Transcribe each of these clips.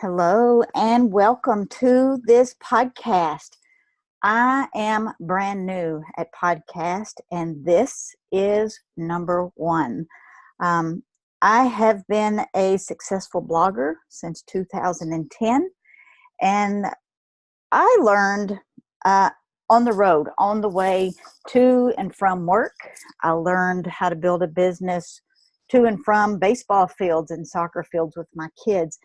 Hello and welcome to this podcast. I am brand new at podcast and this is number one. Um, I have been a successful blogger since 2010 and I learned on the road, on the way to and from work. I learned how to build a business to and from baseball fields and soccer fields with my kids.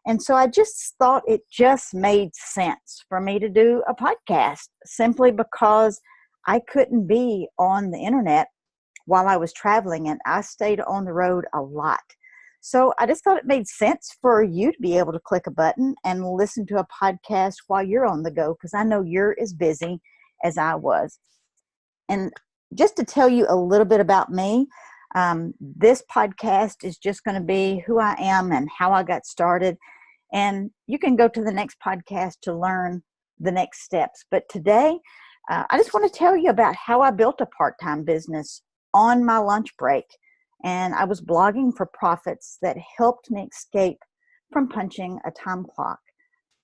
And so I just thought it just made sense for me to do a podcast simply because I couldn't be on the internet while I was traveling and I stayed on the road a lot. So I just thought it made sense for you to be able to click a button and listen to a podcast while you're on the go because I know you're as busy as I was. And just to tell you a little bit about me, this podcast is just going to be who I am and how I got started. And you can go to the next podcast to learn the next steps. But today, I just want to tell you about how I built a part-time business on my lunch break. And I was blogging for profits that helped me escape from punching a time clock.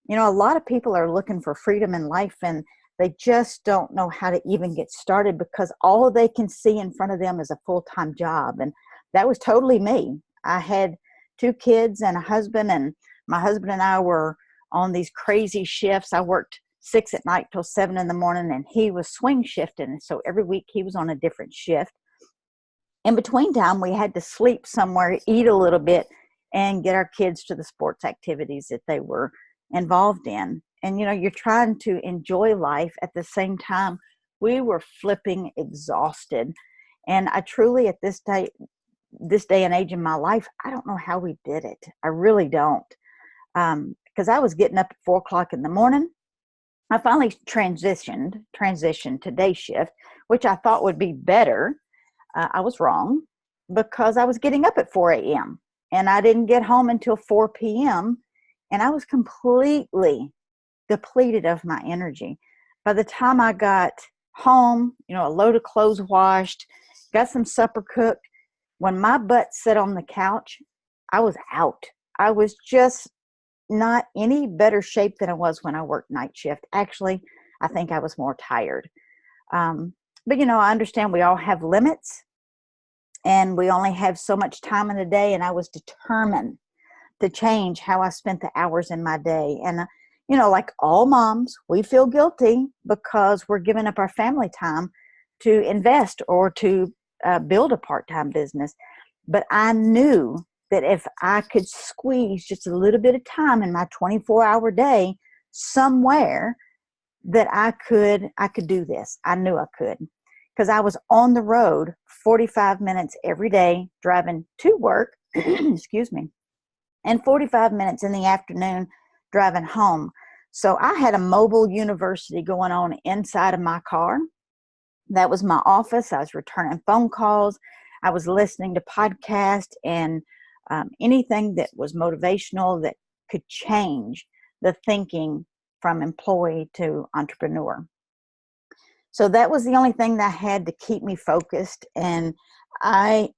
You know, a lot of people are looking for freedom in life and they just don't know how to even get started because all they can see in front of them is a full-time job. And that was totally me. I had 2 kids and a husband, and my husband and I were on these crazy shifts. I worked 6 at night till 7 in the morning, and he was swing shifting. So every week he was on a different shift. In between time, we had to sleep somewhere, eat a little bit, and get our kids to the sports activities that they were involved in. And, you know, you're trying to enjoy life at the same time. We were flipping exhausted. And I truly, at this day and age in my life, I don't know how we did it. I really don't. Because I was getting up at 4 o'clock in the morning. I finally transitioned to day shift, which I thought would be better. I was wrong because I was getting up at 4 a.m. and I didn't get home until 4 p.m. and I was completely depleted of my energy. By the time I got home, you know, a load of clothes washed, got some supper cooked, when my butt sat on the couch, I was out. I was just not any better shape than I was when I worked night shift. Actually, I think I was more tired. But, you know, I understand we all have limits and we only have so much time in a day. And I was determined to change how I spent the hours in my day. And, you know, like all moms, we feel guilty because we're giving up our family time to invest or to build a part-time business. But I knew that if I could squeeze just a little bit of time in my 24-hour day somewhere, that I could do this. I knew I could because I was on the road 45 minutes every day driving to work, excuse me, and 45 minutes in the afternoon driving home. So I had a mobile university going on inside of my car. That was my office. I was returning phone calls. I was listening to podcasts and anything that was motivational that could change the thinking from employee to entrepreneur. So that was the only thing that I had to keep me focused. And I,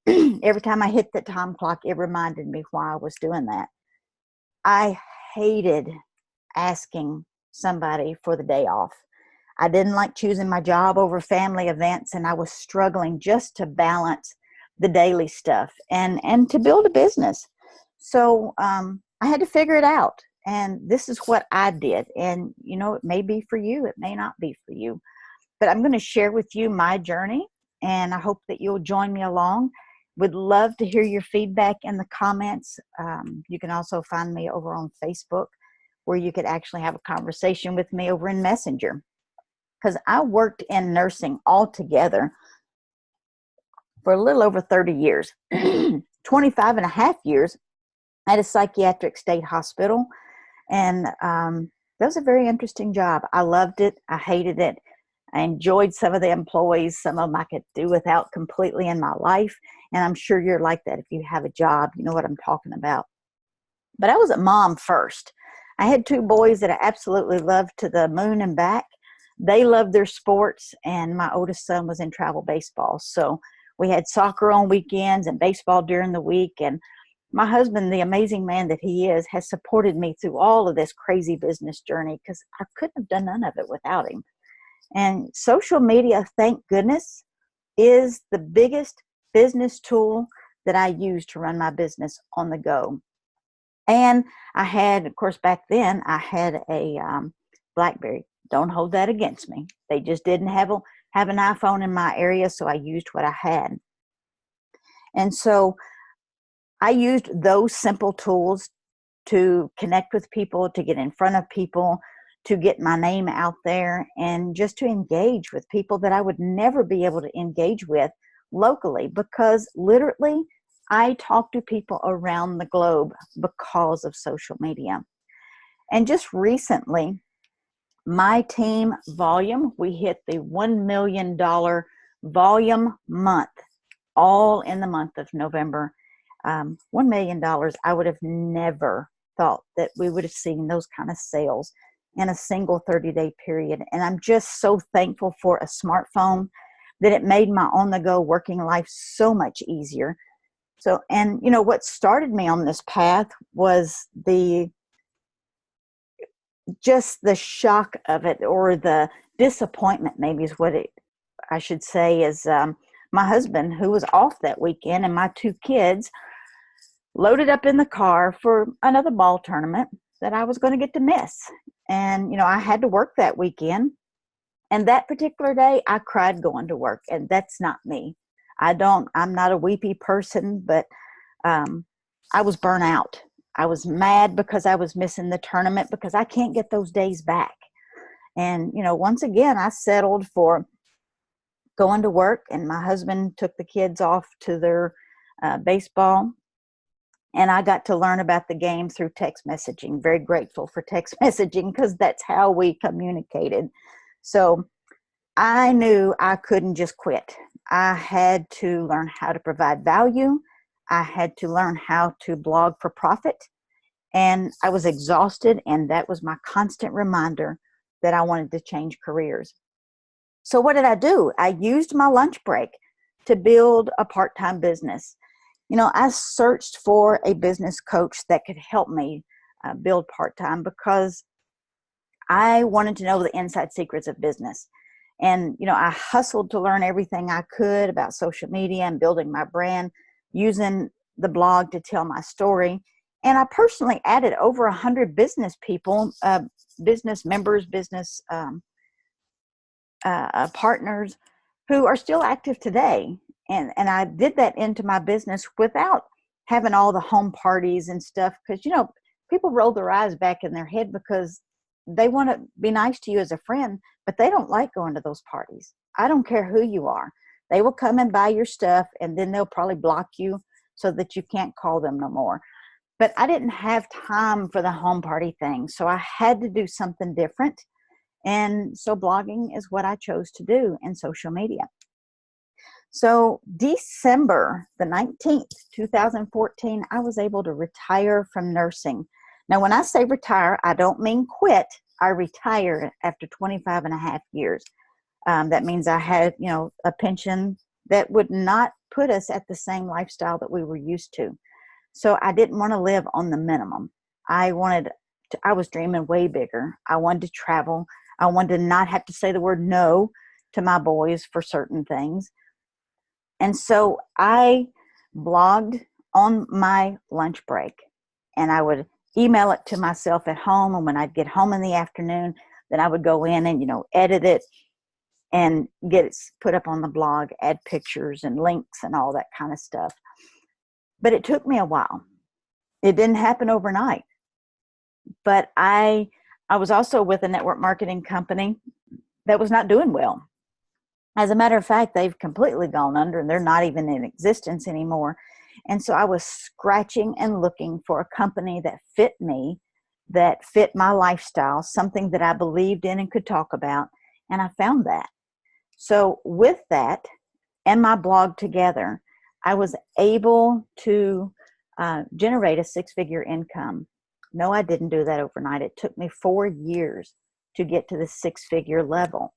every time I hit the time clock, it reminded me why I was doing that. I hated asking somebody for the day off. I didn't like choosing my job over family events, and I was struggling just to balance the daily stuff and to build a business. So I had to figure it out. And this is what I did. And, you know, it may be for you. It may not be for you. But I'm going to share with you my journey. And I hope that you'll join me along. Would love to hear your feedback in the comments. You can also find me over on Facebook, where you could actually have a conversation with me over in Messenger. Because I worked in nursing altogether for a little over 30 years, 25 and a half years at a psychiatric state hospital. And that was a very interesting job. I loved it. I hated it. I enjoyed some of the employees. Some of them I could do without completely in my life. And I'm sure you're like that. If you have a job, you know what I'm talking about. But I was a mom first. I had 2 boys that I absolutely loved to the moon and back. They loved their sports, and my oldest son was in travel baseball. So we had soccer on weekends and baseball during the week. And my husband, the amazing man that he is, has supported me through all of this crazy business journey, because I couldn't have done none of it without him. And social media, thank goodness, is the biggest business tool that I use to run my business on the go. And I had, of course, back then, I had a BlackBerry. Don't hold that against me. They just didn't have an iPhone in my area, so I used what I had. And so I used those simple tools to connect with people, to get in front of people, to get my name out there, and just to engage with people that I would never be able to engage with locally, because literally I talk to people around the globe because of social media. And just recently, my team volume, we hit the $1 million volume month, all in the month of November. $1 million, I would have never thought that we would have seen those kind of sales in a single 30-day period. And I'm just so thankful for a smartphone, that it made my on-the-go working life so much easier. So, and you know, what started me on this path was just the shock of it, or the disappointment, maybe is what I should say, is my husband, who was off that weekend, and my two kids loaded up in the car for another ball tournament that I was going to get to miss. And, you know, I had to work that weekend. And that particular day, I cried going to work. And that's not me. I'm not a weepy person, but I was burnt out. I was mad because I was missing the tournament, because I can't get those days back. And, you know, once again, I settled for going to work, and my husband took the kids off to their baseball. And I got to learn about the game through text messaging. Very grateful for text messaging, because that's how we communicated. So I knew I couldn't just quit. I had to learn how to provide value. I had to learn how to blog for profit. And I was exhausted, and that was my constant reminder that I wanted to change careers. So what did I do? I used my lunch break to build a part-time business. You know, I searched for a business coach that could help me build part-time, because I wanted to know the inside secrets of business. And, you know, I hustled to learn everything I could about social media and building my brand, using the blog to tell my story. And I personally added over 100 business people, business members, business partners who are still active today. And I did that into my business without having all the home parties and stuff, because, you know, people roll their eyes back in their head because they want to be nice to you as a friend, but they don't like going to those parties. I don't care who you are. They will come and buy your stuff, and then they'll probably block you so that you can't call them no more. But I didn't have time for the home party thing, so I had to do something different. And so blogging is what I chose to do in social media. So December the 19th, 2014, I was able to retire from nursing. Now, when I say retire, I don't mean quit. I retired after 25 and a half years. That means I had, you know, a pension that would not put us at the same lifestyle that we were used to. So I didn't want to live on the minimum. I was dreaming way bigger. I wanted to travel. I wanted to not have to say the word no to my boys for certain things. And so I blogged on my lunch break, and I would email it to myself at home. And when I'd get home in the afternoon, then I would go in and, you know, edit it and get it put up on the blog, add pictures and links and all that kind of stuff. But it took me a while. It didn't happen overnight. But I was also with a network marketing company that was not doing well. As a matter of fact, they've completely gone under, and they're not even in existence anymore. And so I was scratching and looking for a company that fit me, that fit my lifestyle, something that I believed in and could talk about. And I found that. So with that and my blog together, I was able to generate a six-figure income. No, I didn't do that overnight. It took me 4 years to get to the six-figure level.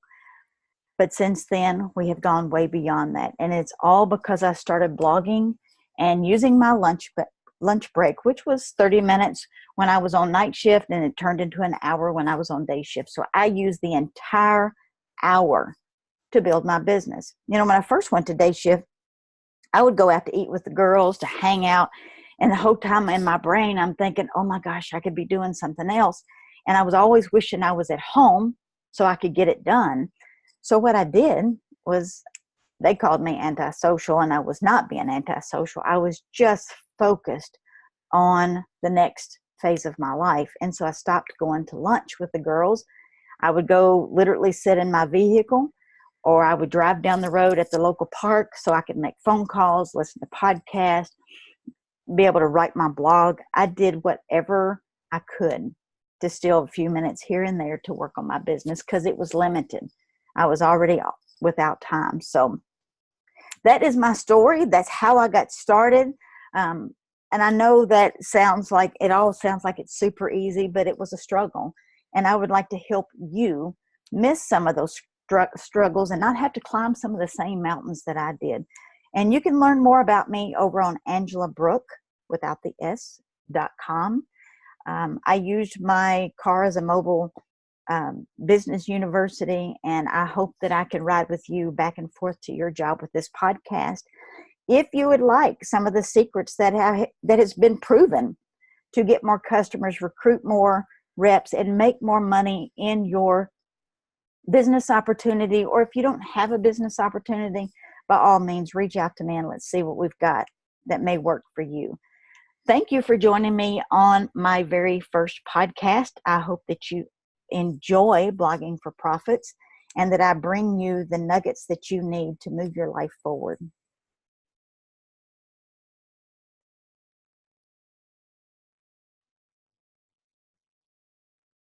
But since then, we have gone way beyond that. And it's all because I started blogging and using my lunch lunch break, which was 30 minutes when I was on night shift, and it turned into an hour when I was on day shift. So I used the entire hour to build my business. When I first went to day shift, I would go out to eat with the girls, to hang out, and the whole time in my brain, I'm thinking, oh my gosh, I could be doing something else. And I was always wishing I was at home so I could get it done. So what I did was, they called me antisocial, and I was not being antisocial. I was just focused on the next phase of my life. And so I stopped going to lunch with the girls. I would go literally sit in my vehicle, or I would drive down the road at the local park so I could make phone calls, listen to podcasts, be able to write my blog. I did whatever I could to steal a few minutes here and there to work on my business, because it was limited. I was already without time. So that is my story. That's how I got started. And I know that it all sounds like it's super easy, but it was a struggle. And I would like to help you miss some of those struggles and not have to climb some of the same mountains that I did. And you can learn more about me over on Angela Brooke, without the S.com. I used my car as a mobile business university, and I hope that I can ride with you back and forth to your job with this podcast. If you would like some of the secrets that has been proven to get more customers, recruit more reps, and make more money in your business opportunity, or if you don't have a business opportunity, by all means, reach out to me and let's see what we've got that may work for you. Thank you for joining me on my very first podcast. I hope that you enjoy Blogging for Profits, and that I bring you the nuggets that you need to move your life forward.